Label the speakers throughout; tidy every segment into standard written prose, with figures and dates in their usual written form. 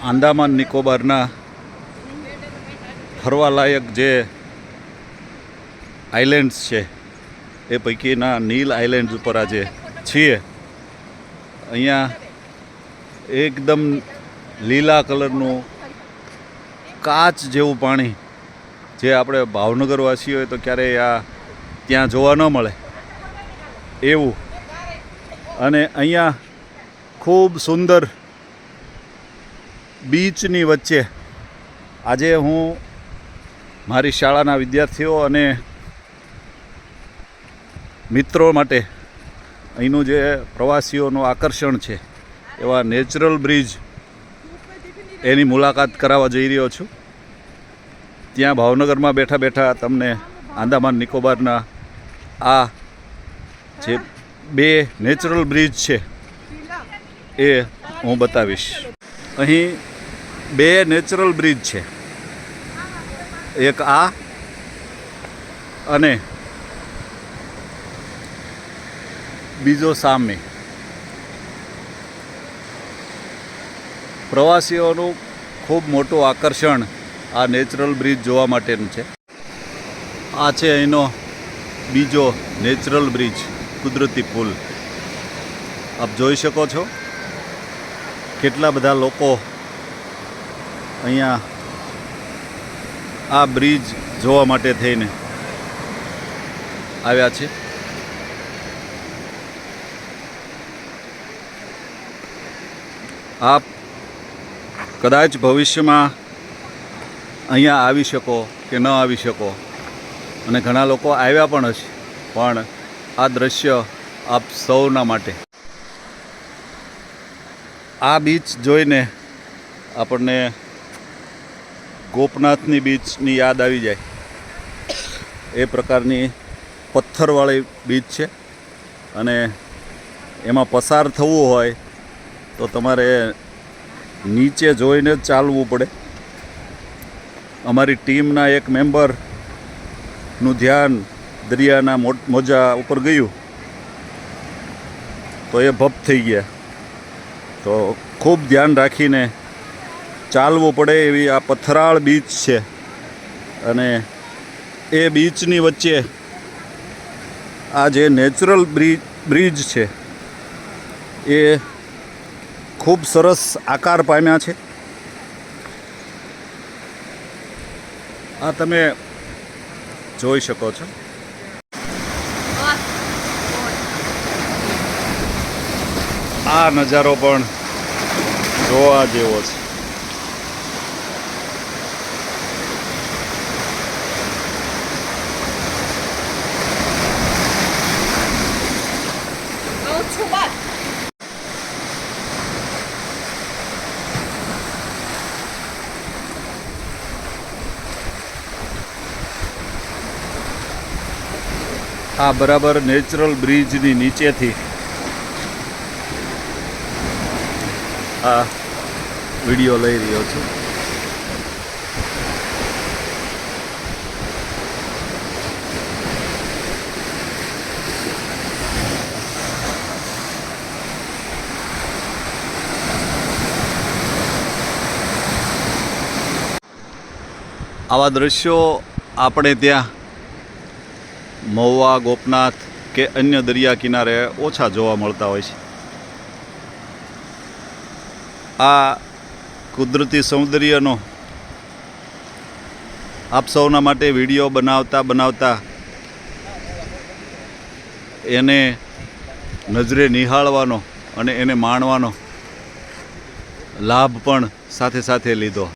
Speaker 1: આંદામાન નિકોબારના ફરવાલાયક જે આઇલેન્ડ્સ છે એ પૈકીના નીલ આઇલેન્ડ્સ ઉપર આજે છીએ. અહીંયા એકદમ લીલા કલરનું કાચ જેવું પાણી, જે આપણે ભાવનગરવાસી હોય તો ક્યારેય ત્યાં જોવા ન મળે એવું. અને અહીંયા ખૂબ સુંદર બીચની વચ્ચે આજે હું મારી શાળાના વિદ્યાર્થીઓ અને મિત્રો માટે અહીંનું જે પ્રવાસીઓનું આકર્ષણ છે એવા નેચરલ બ્રિજ એની મુલાકાત કરાવવા જઈ રહ્યો છું. ત્યાં ભાવનગરમાં બેઠા બેઠા તમને આંદામાન નિકોબારના આ જે 2 નેચરલ બ્રિજ છે એ હું બતાવીશ. અહીં 2 નેચરલ બ્રિજ છે, એક આ અને બીજો સામે. પ્રવાસીઓનું ખૂબ મોટું આકર્ષણ આ નેચરલ બ્રિજ જોવા માટેનું છે. આ છે અહીંનો બીજો નેચરલ બ્રિજ, કુદરતી પુલ. આપ જોઈ શકો છો કેટલા બધા લોકો અહીંયા આ બ્રિજ જોવા માટે થઈને આવ્યા છે. આપ કદાચ ભવિષ્યમાં અહીંયા આવી શકો કે ન આવી શકો, અને ઘણા લોકો આવ્યા પણ હશે, પણ આ દ્રશ્ય આપ સૌના માટે. આ બીચ જોઈને આપણને ગોપનાથની બીચની યાદ આવી જાય. એ પ્રકારની પથ્થરવાળી બીચ છે, અને એમાં પસાર થવું હોય તો તમારે નીચે જોઈને જ ચાલવું પડે. અમારી ટીમના એક મેમ્બરનું ધ્યાન દરિયાના મોજા ઉપર ગયું તો એ ભપ થઈ ગયા. તો ખૂબ ધ્યાન રાખીને ચાલવું પડે એવી આ પથરાળ બીચ છે. અને એ બીચની વચ્ચે આ જે નેચરલ બ્રિજ છે એ ખૂબ સરસ આકાર પામ્યા છે. આ તમે જોઈ શકો છો. આ નજારો પણ જોવા જેવો છે. આ બરાબર નેચરલ બ્રિજની નીચેથી આ વિડીયો લઈ રહ્યો છું. આવા દ્રશ્યો આપણે ત્યાં મહુવા, ગોપનાથ કે અન્ય દરિયા કિનારે ઓછા જોવા મળતા હોય છે. આ કુદરતી સૌંદર્યનો આપ સૌના માટે વિડીયો બનાવતા એને નજરે નિહાળવાનો અને એને માણવાનો લાભ પણ સાથે સાથે લીધો.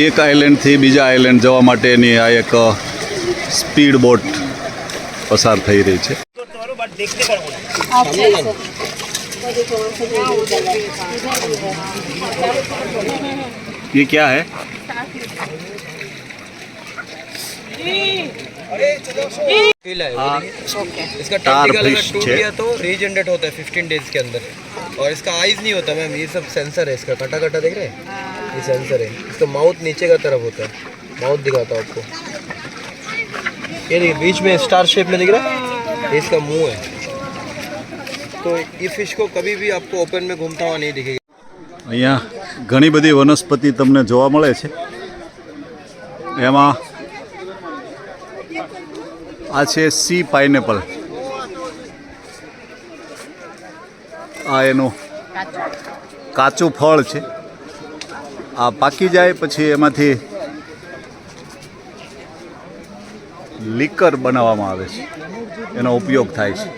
Speaker 1: એક આઇલેન્ડથી બીજા આઇલેન્ડ જવા માટેની આ એક સ્પીડ બોટ પસાર થઈ રહી છે. ये क्या है?
Speaker 2: पीला है
Speaker 1: हाँ,
Speaker 2: देखिए। इसका
Speaker 1: तार
Speaker 2: टेंटिकल अगर
Speaker 1: फिश
Speaker 2: टूट
Speaker 1: है।
Speaker 2: गया तो रीजनरेट होता है 15 डेज के अंदर। और इसका आइज नहीं होता मैम, ये सब सेंसर है इसका, कटा कटा देख रहे हैं, ये सेंसर है। इसका माउथ नीचे का तरफ होता है, माउथ दिखाता हूँ आपको, ये देखिए बीच में स्टार शेप में दिख रहा है, ये इसका मुंह है। तो ये फिश को कभी भी आपको ओपन में घूमता हुआ नहीं दिखेगा।
Speaker 1: અહીંયા ઘણી બધી વનસ્પતિ તમને જોવા મળે છે. એમાં આ છે સી પાઇનેપલ. આ એનું કાચું ફળ છે. આ પાકી જાય પછી એમાંથી લીકર બનાવવામાં આવે છે, એનો ઉપયોગ થાય છે.